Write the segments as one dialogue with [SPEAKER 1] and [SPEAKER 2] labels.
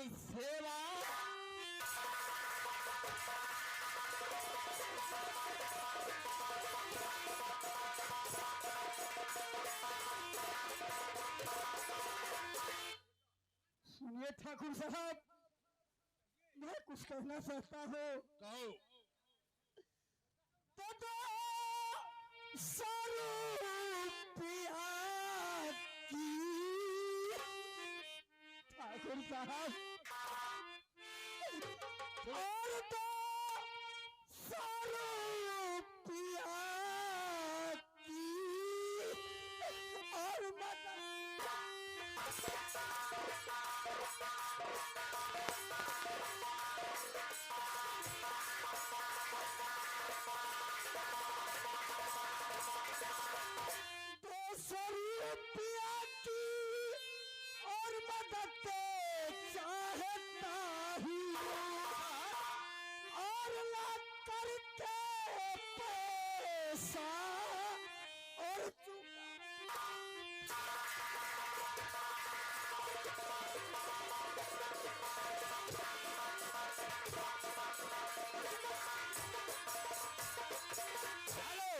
[SPEAKER 1] तुम्हारी सेवा। सुनिए ठाकुर साहब, मैं कुछ कहना चाहता हूँ।
[SPEAKER 2] कहो।
[SPEAKER 1] तो सरूपिया की ठाकुर साहब, और तो सरूपिया की और रुपया की और मदद चाहता हूँ और ला करके पैसा और
[SPEAKER 3] हेलो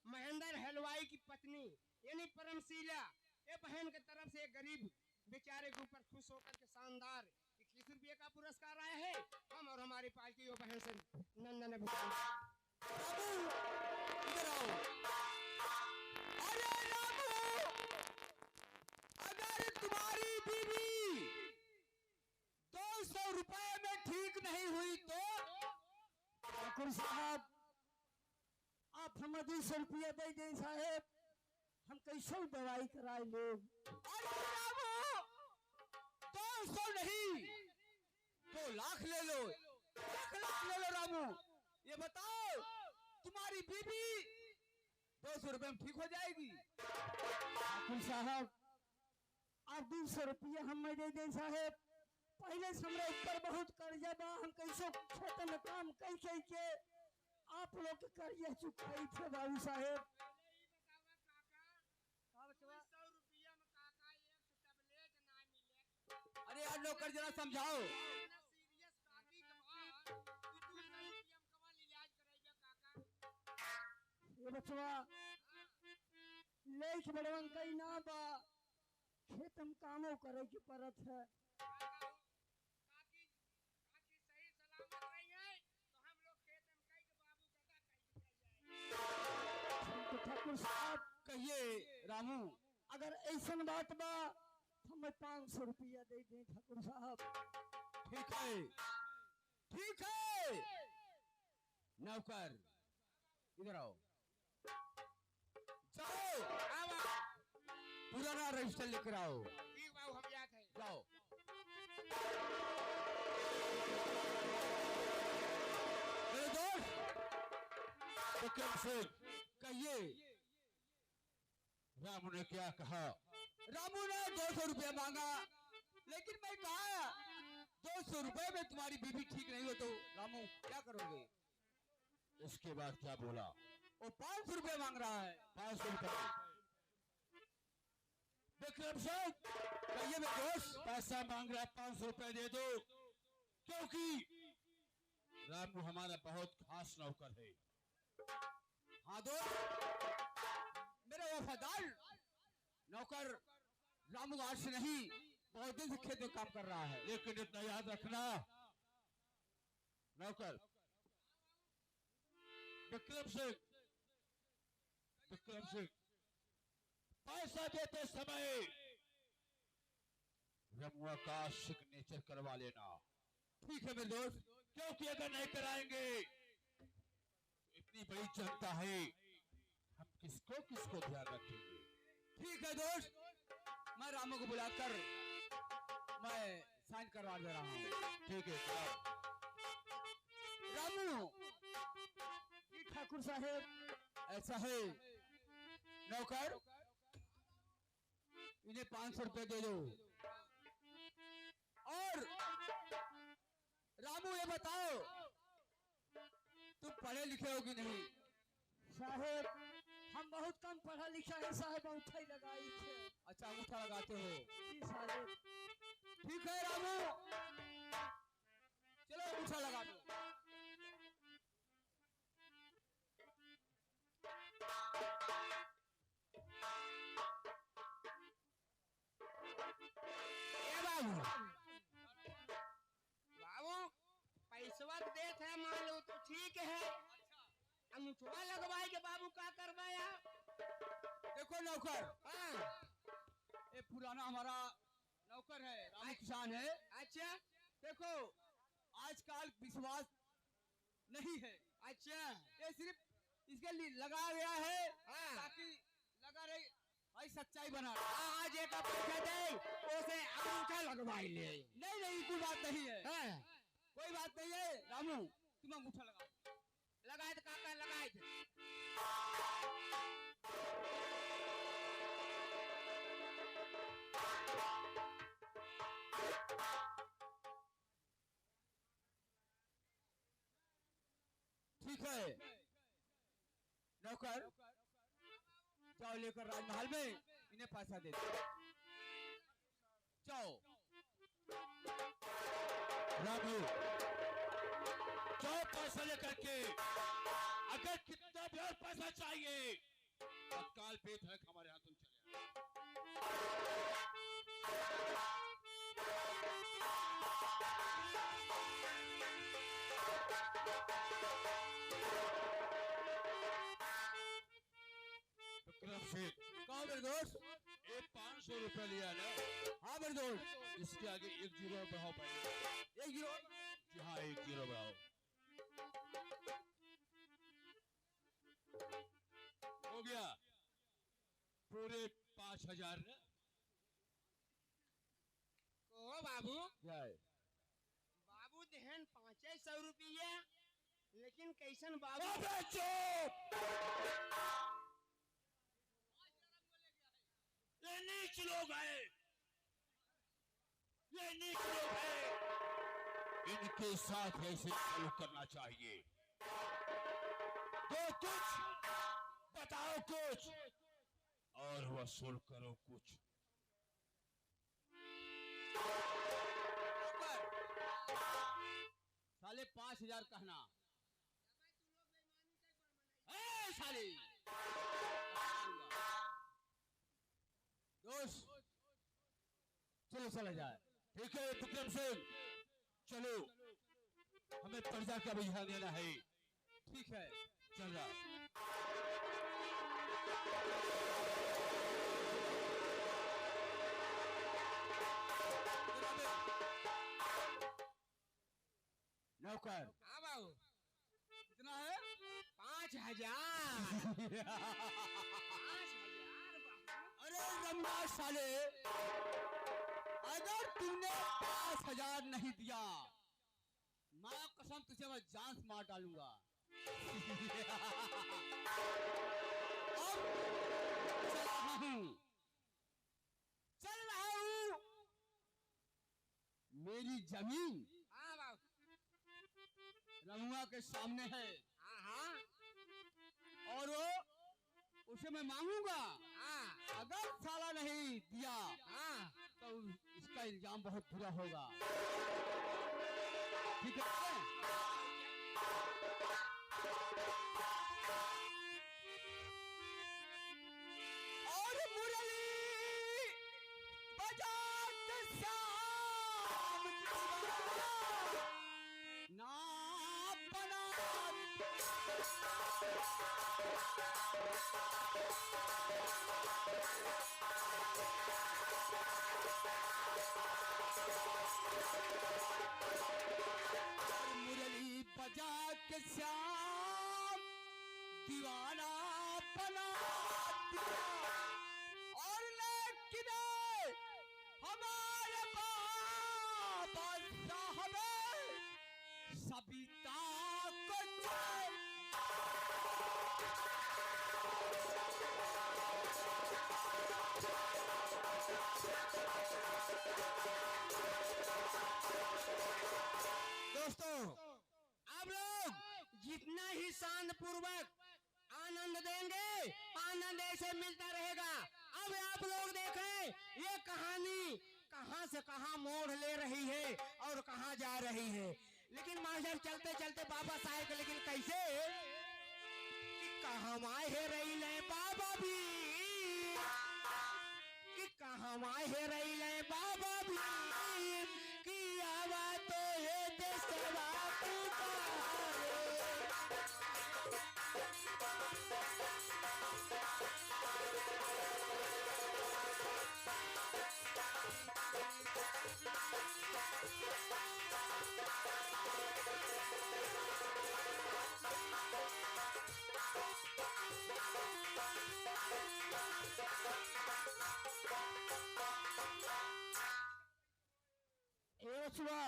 [SPEAKER 3] महेंद्र हलवाई की पत्नी यानी परमशीला, ये बहन के तरफ से एक गरीब बेचारे के ऊपर खुश होकर के शानदार 21 रुपये का पुरस्कार आया है। हम और हमारी पार्टी वो बहन से नंदन ने
[SPEAKER 1] इधर आओ। अरे रामू, अगर तुम्हारी बीवी 200 रुपए में ठीक नहीं हुई तो ठाकुर साहब आप हमें 200 रुपया दे दें साहेब, हम कैसे दवाई कराए लोग। अरे रामू, 200 नहीं 2 लाख ले लो, 1 लाख ले लो। रामू ये बताओ तुम्हारी बीबी 200 रुपए में ठीक हो जाएगी? ठाकुर साहब आप 200 रुपया हमें दे दें साहेब, पहले से हमारे ऊपर बहुत कर्जा बा, हम कैसे खेत में काम कैसे के आप लोग के कर्जा चुकाई थे बाबू साहेब। अरे यार नौकर जरा समझाओ। ये बचवा लेख बड़वन कई ना बा, खेत में कामों करे की परत है। तो ठाकुर साहब कहिए रामू, अगर ऐसा बात बा हमें 500 रुपया दे दें ठाकुर साहब। ठीक है ठीक है। नौकर इधर आओ, जाओ पुराना रजिस्टर लेकर आओ।
[SPEAKER 3] ठीक बाबू, हम याद है।
[SPEAKER 1] जाओ। मेरे दोस्त विक्रम सिंह, कहिए
[SPEAKER 2] रामू ने क्या कहा?
[SPEAKER 1] रामू ने 200 रुपया मांगा, लेकिन मैं कहा 200 रुपए में तुम्हारी बीबी ठीक नहीं हो तो रामू क्या करोगे?
[SPEAKER 2] इसके बाद क्या बोला?
[SPEAKER 1] वो 500 रुपया मांग रहा है।
[SPEAKER 2] 500 रुपए।
[SPEAKER 1] विक्रम सिंह कहिए मेरे दोस्त,
[SPEAKER 2] पैसा मांग रहा है, 500 रुपए दे दो, क्योंकि रामू हमारा बहुत खास नौकर है।
[SPEAKER 1] हाँ दोस्त, मेरे वफादार नौकर रामू आज से नहीं बहुत दिन से खेत में काम कर रहा है।
[SPEAKER 2] लेकिन इतना याद रखना नौकर विक्रम सिंह, पैसा देते समय रमुआ का सिग्नेचर करवा लेना।
[SPEAKER 1] ठीक है मेरे दोस्त।
[SPEAKER 2] क्योंकि अगर नहीं कराएंगे इतनी बड़ी जनता है, हम किसको किसको ध्यान रखेंगे?
[SPEAKER 1] ठीक है दोस्त, मैं रामू को बुलाकर मैं साइन करवा दे रहा हूँ।
[SPEAKER 2] ठीक है
[SPEAKER 1] रामू ठाकुर साहेब ऐसा है, नौकर इन्हें 500 रुपए दे दो। और रामू ये बताओ तुम पढ़े लिखे हो कि नहीं? साहेब हम बहुत कम पढ़ा लिखा है साहेब, अंगूठा ही लगाई थे। अच्छा अंगूठा लगाते हो? जी साहेब। ठीक है रामू, चलो अंगूठा लगा दो।
[SPEAKER 3] ए बाबू, बाबू पैसवा तो देत है, मान लो तो ठीक है। अंगूठा लगवाए के बाबू का करवाया?
[SPEAKER 1] देखो नौकर,
[SPEAKER 3] हाँ,
[SPEAKER 1] ये पुराना हमारा नौकर है, रामू किसान है।
[SPEAKER 3] अच्छा
[SPEAKER 1] देखो आजकल विश्वास नहीं है,
[SPEAKER 3] अच्छा,
[SPEAKER 1] ये सिर्फ इसके लिए लगाया गया है
[SPEAKER 3] हाँ।
[SPEAKER 1] ताकि लगा रहे भाई सच्चाई बना।
[SPEAKER 3] आज एक पैसा दे उसे अंगूठा लगवाई ले।
[SPEAKER 1] नहीं नहीं कोई बात नहीं है,
[SPEAKER 3] हाँ,
[SPEAKER 1] कोई बात नहीं है रामू, तुम अंगूठा लगाओ।
[SPEAKER 3] लगाए तो काका लगाए थे।
[SPEAKER 1] ठीक है नौकर, जाओ लेकर राजमहल में इन्हें पैसा दे दो। जाओ
[SPEAKER 2] रामू, जाओ पैसा लेकर के, अगर कितना भी और पैसा चाहिए तत्काल पेट है हमारे हाथों में चले आओ। विक्रम सिंह,
[SPEAKER 1] कहो मेरे दोस्त।
[SPEAKER 2] ये 500 रुपया लिया ना,
[SPEAKER 1] हाँ मेरे दोस्त,
[SPEAKER 2] इसके आगे 1 जीरो बढ़ाओ पहले।
[SPEAKER 1] 1 जीरो।
[SPEAKER 2] जी हाँ, 1 जीरो बढ़ाओ। हो गया पूरे 5000 ना।
[SPEAKER 3] ओ बाबू,
[SPEAKER 1] जय
[SPEAKER 3] बाबू देहन 500 रुपये, लेकिन कैसन बाबू?
[SPEAKER 2] अबे चुप! ये नीच लोग हैं, ये नीच लोग हैं, इनके साथ ऐसे सलूक करना चाहिए। दो कुछ, बताओ कुछ, और वसूल करो कुछ।
[SPEAKER 1] साले 5000 कहना। ए साले दोस्त, चलो चला जाए।
[SPEAKER 2] ठीक है विक्रम सिंह, चलो, हमें प्रजा का भी ध्यान देना है।
[SPEAKER 1] ठीक है
[SPEAKER 2] चल रहा।
[SPEAKER 1] नौकर,
[SPEAKER 3] हाँ बाबू,
[SPEAKER 1] कितना है?
[SPEAKER 3] 5000। 5000
[SPEAKER 1] अरे रम्मा साले, अगर तुमने 5000 नहीं दिया, माँ कसम तुझे मैं जान से मार डालूंगा। अब चल रहा हूँ, चल रहा हूँ। मेरी जमीन
[SPEAKER 3] हाँ बाबू,
[SPEAKER 1] रमुआ के सामने है,
[SPEAKER 3] हाँ हाँ
[SPEAKER 1] और वो उसे मैं मांगूंगा।
[SPEAKER 3] हाँ
[SPEAKER 1] अगर साला नहीं दिया
[SPEAKER 3] हाँ,
[SPEAKER 1] तो इसका इल्जाम बहुत बुरा होगा। ठीक है? और मुरली बजा के शाम ना बना। मुरली बजा के श्याम दीवाना बना दिया। और लेकिन हमारे बाबा साहब सबिता को
[SPEAKER 3] दोस्तों, आप लोग जितना ही शांत पूर्वक आनंद देंगे, आनंद ऐसे मिलता रहेगा। अब आप लोग देखें, ये कहानी कहां से कहां मोड़ ले रही है और कहां जा रही है। लेकिन मास्टर चलते चलते बाबा साहेब लेकिन कैसे कि कहां है रही ले बाबा भी, कि कहां है रही ले बाबा भी, कि आवा तो ये देशवा पुकारे।
[SPEAKER 1] ए बचवा,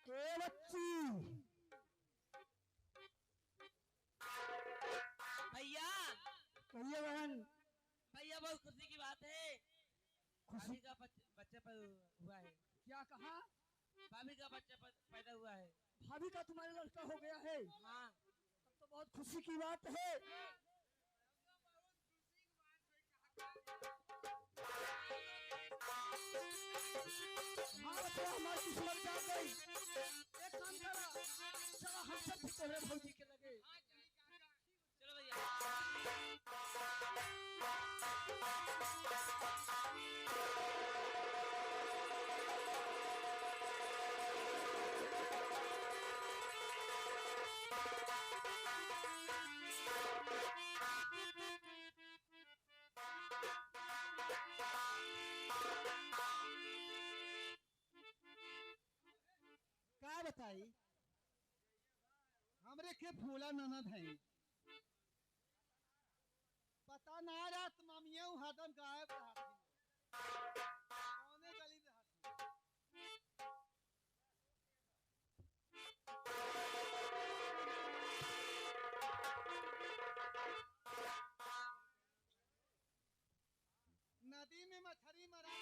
[SPEAKER 1] ए बच्ची,
[SPEAKER 4] भैया
[SPEAKER 1] कहिए बहन।
[SPEAKER 4] भैया बहुत खुशी की बात है,
[SPEAKER 1] खुशी
[SPEAKER 4] भाभी का बच्चा हुआ है।
[SPEAKER 1] क्या कहा?
[SPEAKER 4] भाभी का बच्चा पैदा हुआ है।
[SPEAKER 1] भाभी का तुम्हारे लड़का हो गया है?
[SPEAKER 4] हाँ
[SPEAKER 1] तब तो बहुत खुशी की बात है। हाँ बच्चा, हमारी किस्मत जाग गई। एक काम करा, चलो हम सब भी तोहरे भौजी के लगे।
[SPEAKER 4] चलो भैया।
[SPEAKER 1] क्या बताई? हमरे के फूला ननद है, पता ना रात मामिया हदम गायब रहती, कौने गली में रहती। नदी में मछली मरा